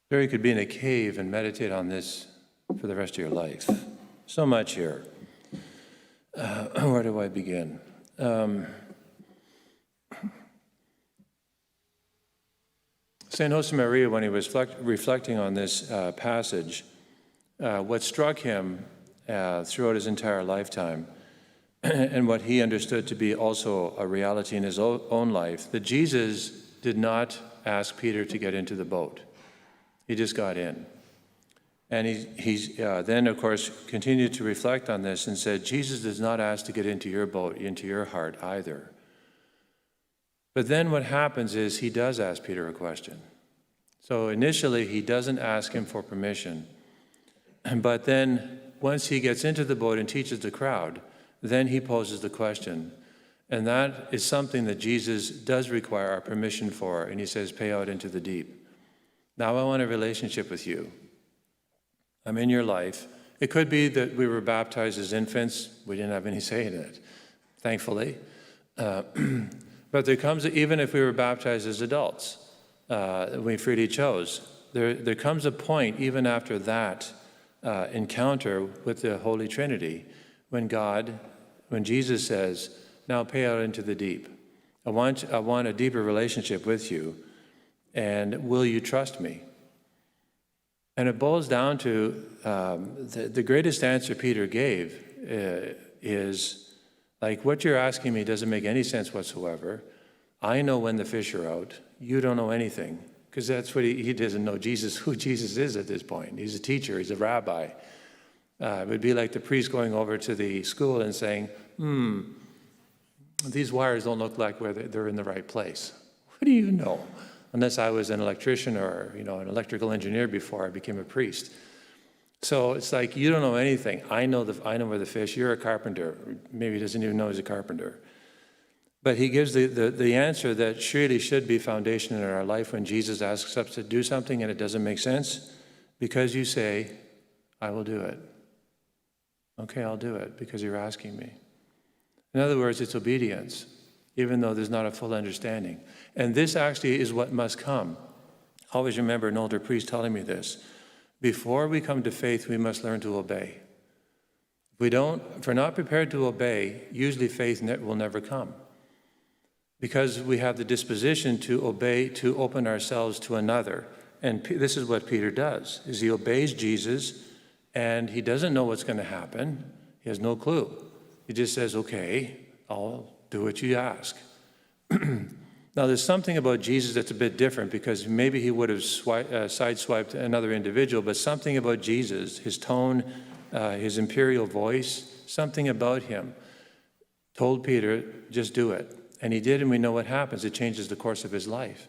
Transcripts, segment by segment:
Or you could be in a cave and meditate on this for the rest of your life. So much here. Where do I begin? St. Josemaria, when he was reflecting on this passage, what struck him throughout his entire lifetime, and what he understood to be also a reality in his own life, that Jesus did not ask Peter to get into the boat. He just got in. And he's then, of course, continued to reflect on this and said, Jesus does not ask to get into your boat, into your heart either. But then what happens is he does ask Peter a question. So initially, he doesn't ask him for permission. But then once he gets into the boat and teaches the crowd, then he poses the question. And that is something that Jesus does require our permission for. And he says, pay out into the deep. Now I want a relationship with you. I'm in your life. It could be that we were baptized as infants. We didn't have any say in it, thankfully. But there comes, even if we were baptized as adults, we freely chose. There comes a point, even after that encounter with the Holy Trinity, when Jesus says, now pay out into the deep. I want a deeper relationship with you, and will you trust me? And it boils down to the greatest answer Peter gave is, like, what you're asking me doesn't make any sense whatsoever. I know when the fish are out. You don't know anything. Because that's what he doesn't know who Jesus is at this point. He's a teacher. He's a rabbi. It would be like the priest going over to the school and saying, these wires don't look like they're in the right place. What do you know? Unless I was an electrician or an electrical engineer before I became a priest. So it's like, you don't know anything. I know where the fish. You're a carpenter. Maybe he doesn't even know he's a carpenter. But he gives the answer that surely should be foundation in our life when Jesus asks us to do something and it doesn't make sense. Because you say, I will do it. Okay, I'll do it because you're asking me. In other words, it's obedience, even though there's not a full understanding. And this actually is what must come. I always remember an older priest telling me this. Before we come to faith, we must learn to obey. If we're not prepared to obey, usually faith will never come. Because we have the disposition to obey, to open ourselves to another. And this is what Peter does, is he obeys Jesus, and he doesn't know what's going to happen. He has no clue. He just says, okay, I'll do what you ask. Now, there's something about Jesus that's a bit different, because maybe he would have sideswiped another individual, but something about Jesus, his tone, his imperial voice, something about him told Peter, just do it. And he did, and we know what happens. It changes the course of his life.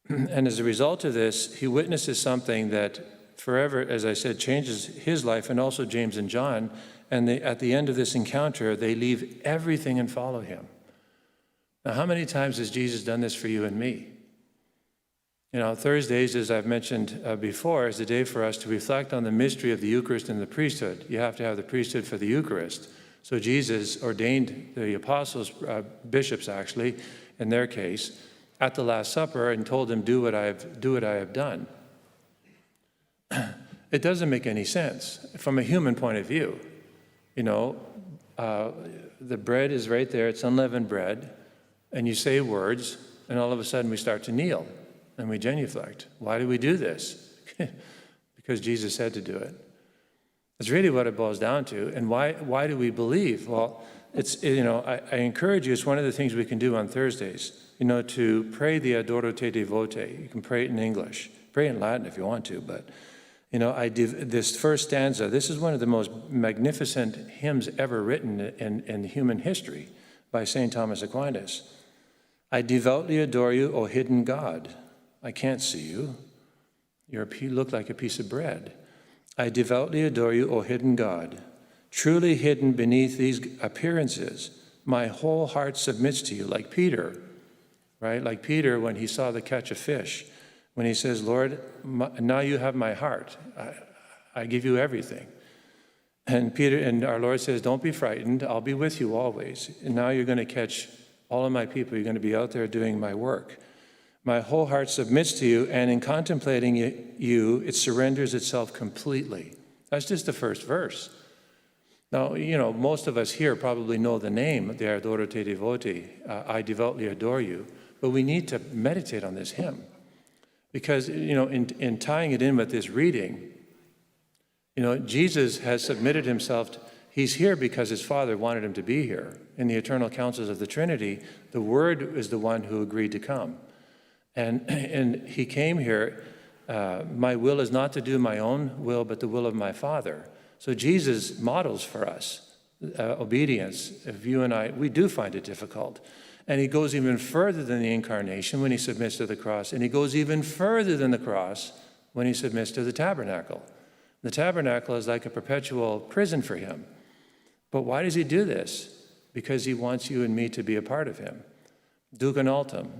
And as a result of this, he witnesses something that forever, as I said, changes his life, and also James and John. And at the end of this encounter, they leave everything and follow him. Now, how many times has Jesus done this for you and me? Thursdays, as I've mentioned before, is the day for us to reflect on the mystery of the Eucharist and the priesthood. You have to have the priesthood for the Eucharist. So Jesus ordained the apostles, bishops actually, in their case, at the Last Supper and told them, do what I have done. It doesn't make any sense from a human point of view. The bread is right there, it's unleavened bread, and you say words, and all of a sudden we start to kneel, and we genuflect. Why do we do this? Because Jesus said to do it. That's really what it boils down to. And why do we believe? Well, I encourage you, it's one of the things we can do on Thursdays, to pray the Adoro Te Devote. You can pray it in English. Pray in Latin if you want to, but, this first stanza, this is one of the most magnificent hymns ever written in human history by St. Thomas Aquinas. I devoutly adore you, O hidden God. I can't see you. You look like a piece of bread. I devoutly adore you, O hidden God. Truly hidden beneath these appearances, my whole heart submits to you, like Peter, right? Like Peter when he saw the catch of fish, when he says, Lord, now you have my heart. I give you everything. And our Lord says, don't be frightened. I'll be with you always. And now you're going to catch all of my people. You're going to be out there doing my work. My whole heart submits to you, and in contemplating you, it surrenders itself completely. That's just the first verse. Now, most of us here probably know the name, the Adoro Te Devoti, I devoutly adore you, but we need to meditate on this hymn. Because, in tying it in with this reading, Jesus has submitted himself. He's here because his Father wanted him to be here. In the eternal counsels of the Trinity, the Word is the one who agreed to come. And he came here, my will is not to do my own will, but the will of my Father. So Jesus models for us obedience. If you and I, we do find it difficult. And he goes even further than the incarnation when he submits to the cross. And he goes even further than the cross when he submits to the tabernacle. The tabernacle is like a perpetual prison for him. But why does he do this? Because he wants you and me to be a part of him. Ducan altum,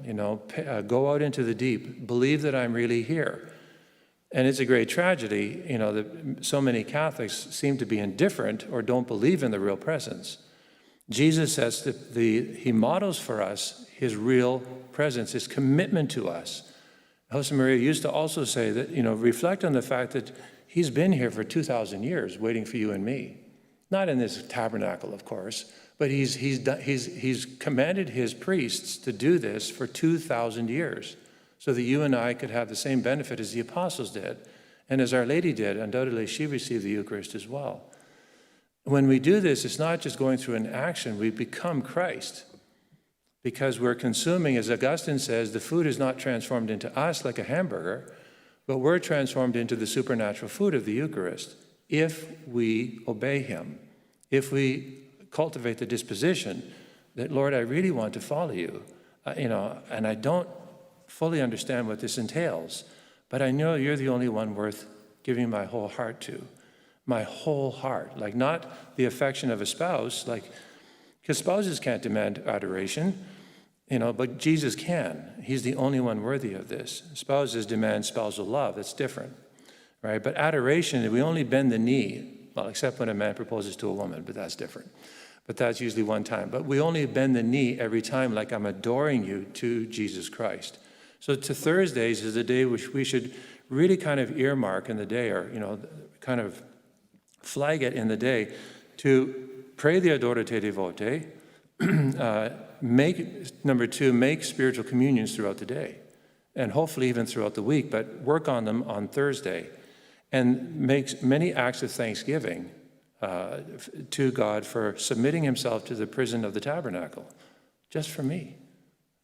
go out into the deep. Believe that I'm really here. And it's a great tragedy, that so many Catholics seem to be indifferent or don't believe in the real presence. Jesus says that he models for us his real presence, his commitment to us. Josemaria used to also say that, reflect on the fact that he's been here for 2,000 years waiting for you and me. Not in this tabernacle, of course, but he's commanded his priests to do this for 2,000 years so that you and I could have the same benefit as the apostles did. And as Our Lady did, undoubtedly she received the Eucharist as well. When we do this, it's not just going through an action, we become Christ. Because we're consuming, as Augustine says, the food is not transformed into us like a hamburger, but we're transformed into the supernatural food of the Eucharist if we obey him, if we cultivate the disposition that, Lord, I really want to follow you, and I don't fully understand what this entails, but I know you're the only one worth giving my whole heart to. My whole heart, like not the affection of a spouse, because spouses can't demand adoration, but Jesus can. He's the only one worthy of this. Spouses demand spousal love. That's different, right? But adoration, we only bend the knee, well, except when a man proposes to a woman, but that's different. But that's usually one time. But we only bend the knee every time, like I'm adoring you to Jesus Christ. So to Thursdays is a day which we should really kind of earmark in the day, or, kind of flag it in the day to pray the Adoro Te Devote, make spiritual communions throughout the day, and hopefully even throughout the week, but work on them on Thursday, and make many acts of thanksgiving to God for submitting himself to the prison of the tabernacle, just for me,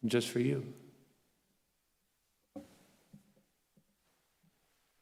just for you.